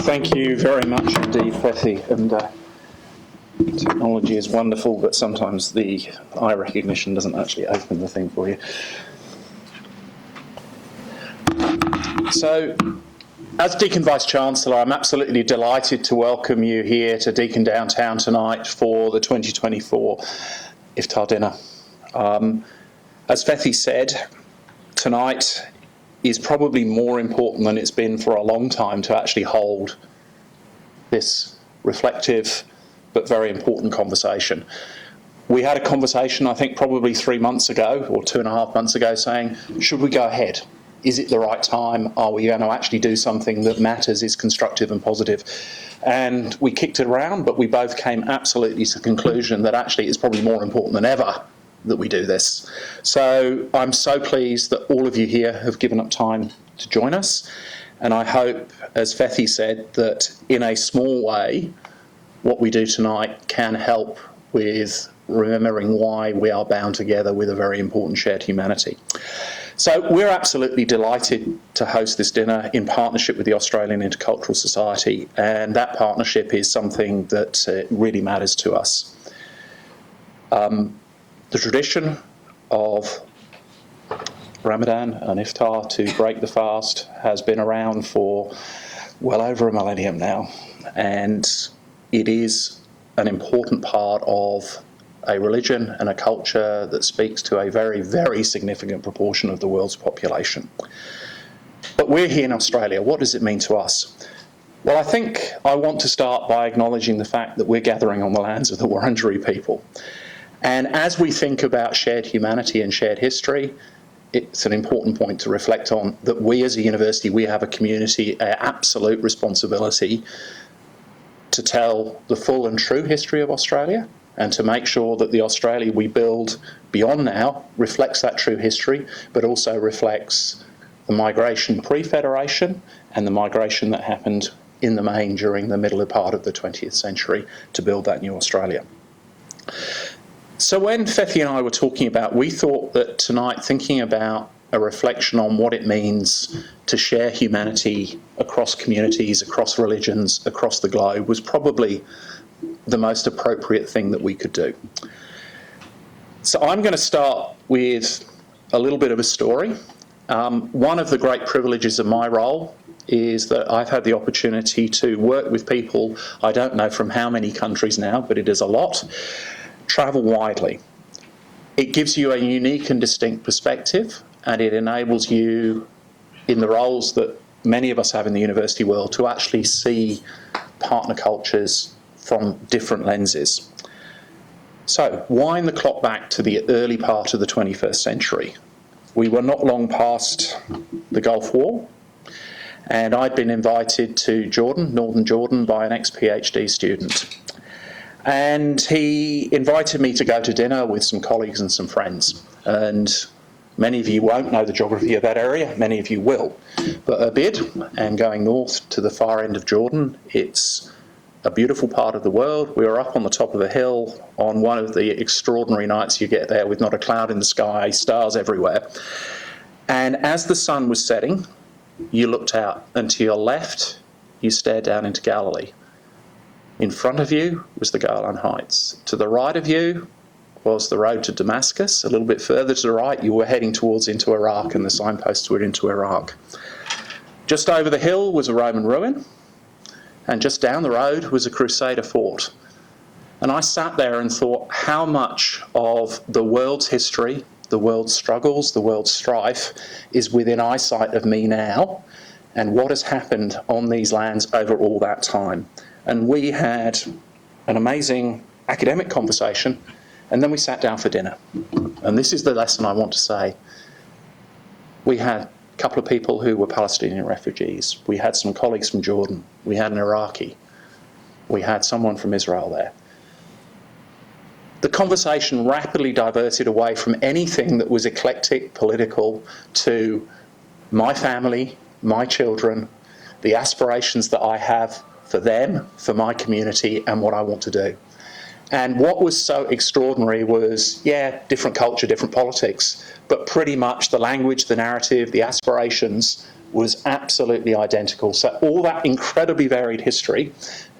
Thank you very much indeed, Fethy. And technology is wonderful, but sometimes the eye recognition doesn't actually open the thing for you. So, as Deakin Vice-Chancellor, I'm absolutely delighted to welcome you here to Deakin Downtown tonight for the 2024 Iftar dinner. As Fethy said, tonight is probably more important than it's been for a long time to actually hold this reflective but very important conversation. We had a conversation, I think, probably 3 months ago or 2.5 months ago saying, should we go ahead? Is it the right time? Are we going to actually do something that matters, is constructive and positive? And we kicked it around, but we both came absolutely to the conclusion that actually it's probably more important than ever that we do this. So I'm so pleased that all of you here have given up time to join us. And I hope, as Fethy said, that in a small way, what we do tonight can help with remembering why we are bound together with a very important shared humanity. So we're absolutely delighted to host this dinner in partnership with the Australian Intercultural Society, and that partnership is something that really matters to us. The tradition of Ramadan and Iftar, to break the fast, has been around for well over a millennium now, and it is an important part of a religion and a culture that speaks to a very, very significant proportion of the world's population. But we're here in Australia. What does it mean to us? Well, I think I want to start by acknowledging the fact that we're gathering on the lands of the Wurundjeri people. And as we think about shared humanity and shared history, it's an important point to reflect on that we as a university, we have a community, an absolute responsibility to tell the full and true history of Australia and to make sure that the Australia we build beyond now reflects that true history, but also reflects the migration pre-Federation and the migration that happened in the main during the middle part of the 20th century to build that new Australia. So when Fethy and I were talking about, we thought that tonight, thinking about a reflection on what it means to share humanity across communities, across religions, across the globe was probably the most appropriate thing that we could do. So I'm going to start with a little bit of a story. One of the great privileges of my role is that I've had the opportunity to work with people, I don't know from how many countries now, but it is a lot, travel widely. It gives you a unique and distinct perspective, and it enables you, in the roles that many of us have in the university world, to actually see partner cultures from different lenses. So, wind the clock back to the early part of the 21st century. We were not long past the Gulf War, and I'd been invited to Jordan, northern Jordan, by an ex-PhD student. And he invited me to go to dinner with some colleagues and some friends. And many of you won't know the geography of that area, many of you will. But Abid, and going north to the far end of Jordan, it's a beautiful part of the world. We were up on the top of a hill on one of the extraordinary nights you get there with not a cloud in the sky, stars everywhere. And as the sun was setting, you looked out, and to your left, you stared down into Galilee. In front of you was the Golan Heights. To the right of you was the road to Damascus. A little bit further to the right, you were heading into Iraq, and the signposts were into Iraq. Just over the hill was a Roman ruin, and just down the road was a Crusader fort. And I sat there and thought how much of the world's history, the world's struggles, the world's strife is within eyesight of me now, and what has happened on these lands over all that time. And we had an amazing academic conversation, and then we sat down for dinner. And this is the lesson I want to say. We had a couple of people who were Palestinian refugees. We had some colleagues from Jordan. We had an Iraqi. We had someone from Israel there. The conversation rapidly diverted away from anything that was eclectic, political, to my family, my children, the aspirations that I have for them, for my community, and what I want to do. And what was so extraordinary was, different culture, different politics, but pretty much the language, the narrative, the aspirations was absolutely identical. So all that incredibly varied history,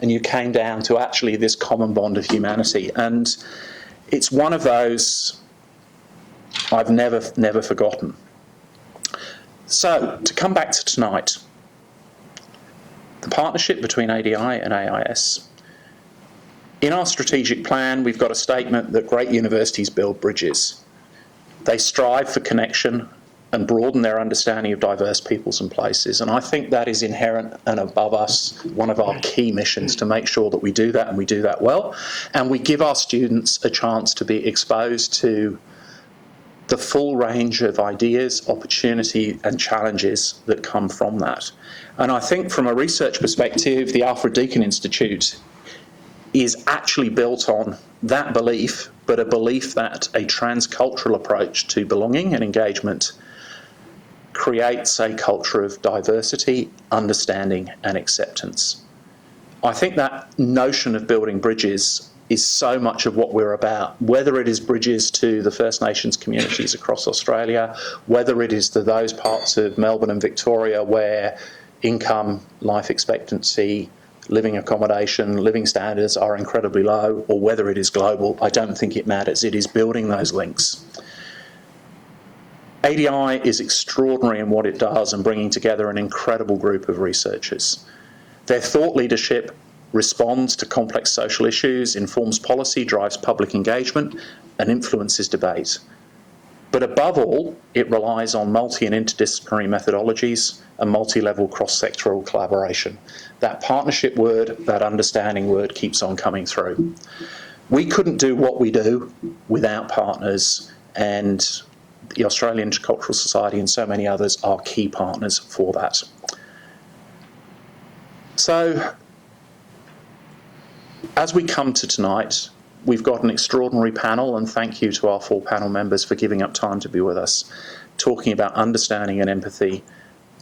and you came down to actually this common bond of humanity. And it's one of those I've never forgotten. So to come back to tonight, the partnership between ADI and AIS. In our strategic plan, we've got a statement that great universities build bridges. They strive for connection and broaden their understanding of diverse peoples and places. And I think that is inherent and above us, one of our key missions, to make sure that we do that and we do that well. And we give our students a chance to be exposed to the full range of ideas, opportunity and challenges that come from that. And I think from a research perspective, the Alfred Deakin Institute is actually built on that belief, but a belief that a transcultural approach to belonging and engagement creates a culture of diversity, understanding and acceptance. I think that notion of building bridges is so much of what we're about, whether it is bridges to the First Nations communities across Australia, whether it is to those parts of Melbourne and Victoria where income, life expectancy, living accommodation, living standards are incredibly low, or whether it is global, I don't think it matters. It is building those links. ADI is extraordinary in what it does and bringing together an incredible group of researchers. Their thought leadership responds to complex social issues, informs policy, drives public engagement, and influences debate. But above all, it relies on multi- and interdisciplinary methodologies and multi-level cross-sectoral collaboration. That partnership word, that understanding word keeps on coming through. We couldn't do what we do without partners, and the Australian Intercultural Society and so many others are key partners for that. So, as we come to tonight, we've got an extraordinary panel, and thank you to our 4 panel members for giving up time to be with us, talking about understanding and empathy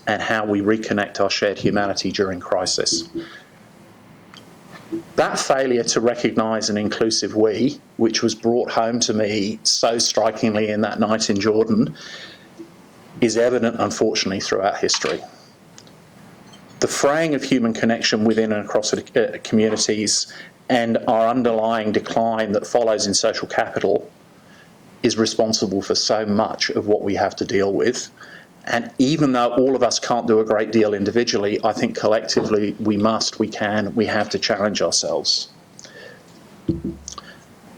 and how we reconnect our shared humanity during crisis. That failure to recognise an inclusive we, which was brought home to me so strikingly in that night in Jordan, is evident, unfortunately, throughout history. The fraying of human connection within and across communities and our underlying decline that follows in social capital is responsible for so much of what we have to deal with. And even though all of us can't do a great deal individually, I think collectively we must, we can, we have to challenge ourselves.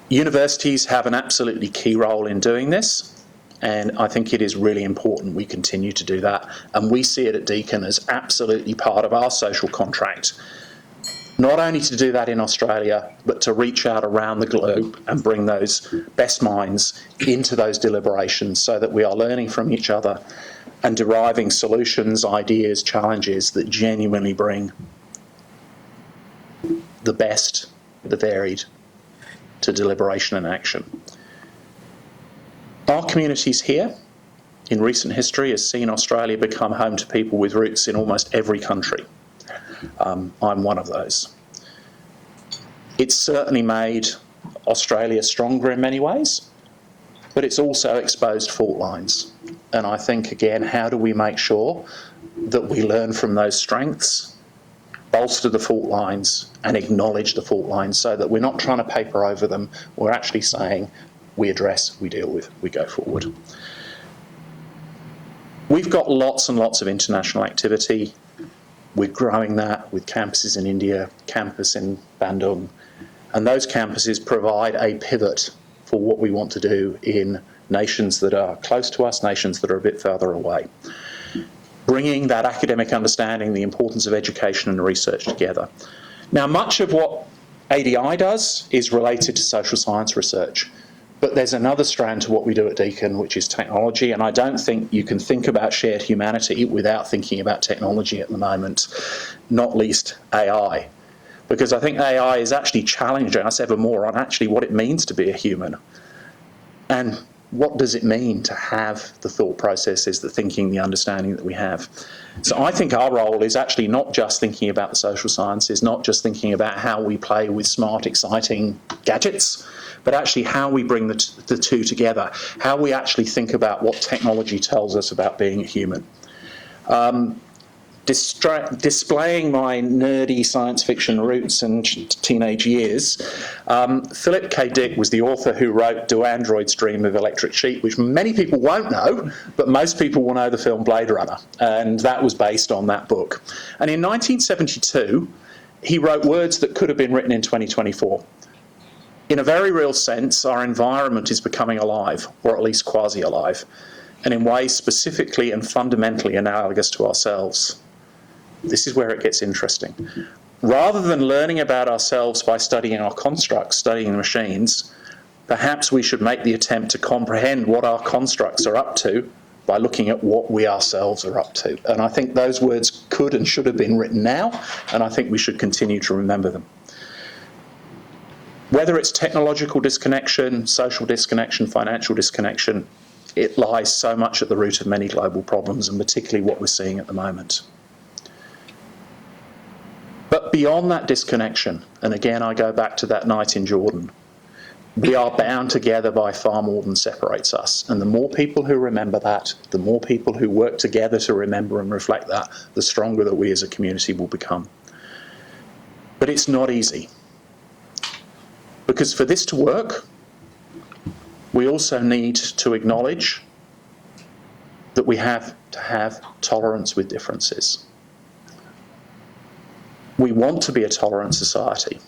Universities have an absolutely key role in doing this, and I think it is really important we continue to do that. And we see it at Deakin as absolutely part of our social contract, not only to do that in Australia, but to reach out around the globe and bring those best minds into those deliberations so that we are learning from each other and deriving solutions, ideas, challenges that genuinely bring the best, the varied, to deliberation and action. Our communities here, in recent history, has seen Australia become home to people with roots in almost every country. I'm one of those. It's certainly made Australia stronger in many ways, but it's also exposed fault lines. And I think, again, how do we make sure that we learn from those strengths, bolster the fault lines and acknowledge the fault lines so that we're not trying to paper over them, we're actually saying we address, we deal with, we go forward. We've got lots and lots of international activity. We're growing that with campuses in India, campus in Bandung, and those campuses provide a pivot for what we want to do in nations that are close to us, nations that are a bit further away. Bringing that academic understanding, the importance of education and research together. Now, much of what ADI does is related to social science research, but there's another strand to what we do at Deakin, which is technology, and I don't think you can think about shared humanity without thinking about technology at the moment, not least AI. Because I think AI is actually challenging us ever more on actually what it means to be a human. And what does it mean to have the thought processes, the thinking, the understanding that we have? So I think our role is actually not just thinking about the social sciences, not just thinking about how we play with smart, exciting gadgets, but actually how we bring the two together, how we actually think about what technology tells us about being a human. Displaying my nerdy science fiction roots and teenage years, Philip K. Dick was the author who wrote Do Androids Dream of Electric Sheep, which many people won't know, but most people will know the film Blade Runner, and that was based on that book. And in 1972, he wrote words that could have been written in 2024. In a very real sense, our environment is becoming alive, or at least quasi-alive, and in ways specifically and fundamentally analogous to ourselves. This is where it gets interesting. Rather than learning about ourselves by studying our constructs, studying machines, perhaps we should make the attempt to comprehend what our constructs are up to by looking at what we ourselves are up to. And I think those words could and should have been written now, and I think we should continue to remember them. Whether it's technological disconnection, social disconnection, financial disconnection, it lies so much at the root of many global problems, and particularly what we're seeing at the moment. But beyond that disconnection, and again I go back to that night in Jordan, we are bound together by far more than separates us. And the more people who remember that, the more people who work together to remember and reflect that, the stronger that we as a community will become. But it's not easy. Because for this to work, we also need to acknowledge that we have to have tolerance with differences. We want to be a tolerant society,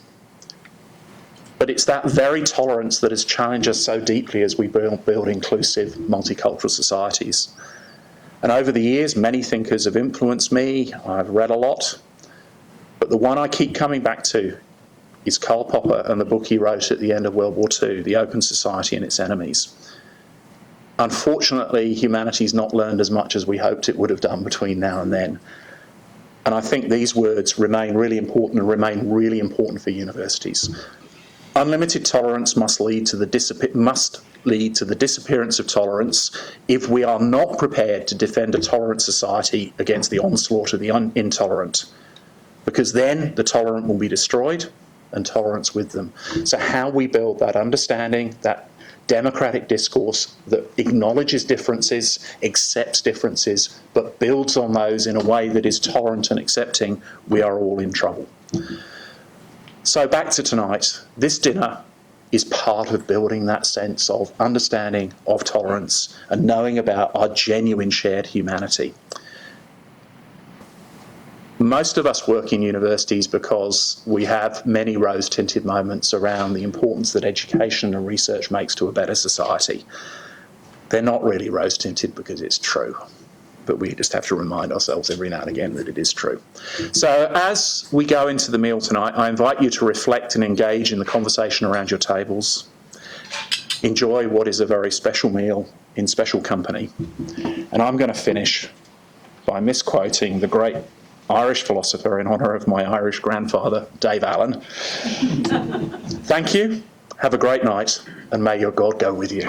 but it's that very tolerance that has challenged us so deeply as we build inclusive, multicultural societies. And over the years, many thinkers have influenced me. I've read a lot, but the one I keep coming back to is Karl Popper and the book he wrote at the end of World War II, The Open Society and Its Enemies. Unfortunately, humanity's not learned as much as we hoped it would have done between now and then. And I think these words remain really important and remain really important for universities. Unlimited tolerance must lead to the disappearance of tolerance if we are not prepared to defend a tolerant society against the onslaught of the intolerant, because then the tolerant will be destroyed and tolerance with them. So how we build that understanding, that democratic discourse that acknowledges differences, accepts differences, but builds on those in a way that is tolerant and accepting, we are all in trouble. So back to tonight. This dinner is part of building that sense of understanding, of tolerance, and knowing about our genuine shared humanity. Most of us work in universities because we have many rose-tinted moments around the importance that education and research makes to a better society. They're not really rose-tinted because it's true, but we just have to remind ourselves every now and again that it is true. So as we go into the meal tonight, I invite you to reflect and engage in the conversation around your tables. Enjoy what is a very special meal in special company. And I'm going to finish by misquoting the great Irish philosopher in honour of my Irish grandfather, Dave Allen. Thank you, have a great night, and may your God go with you.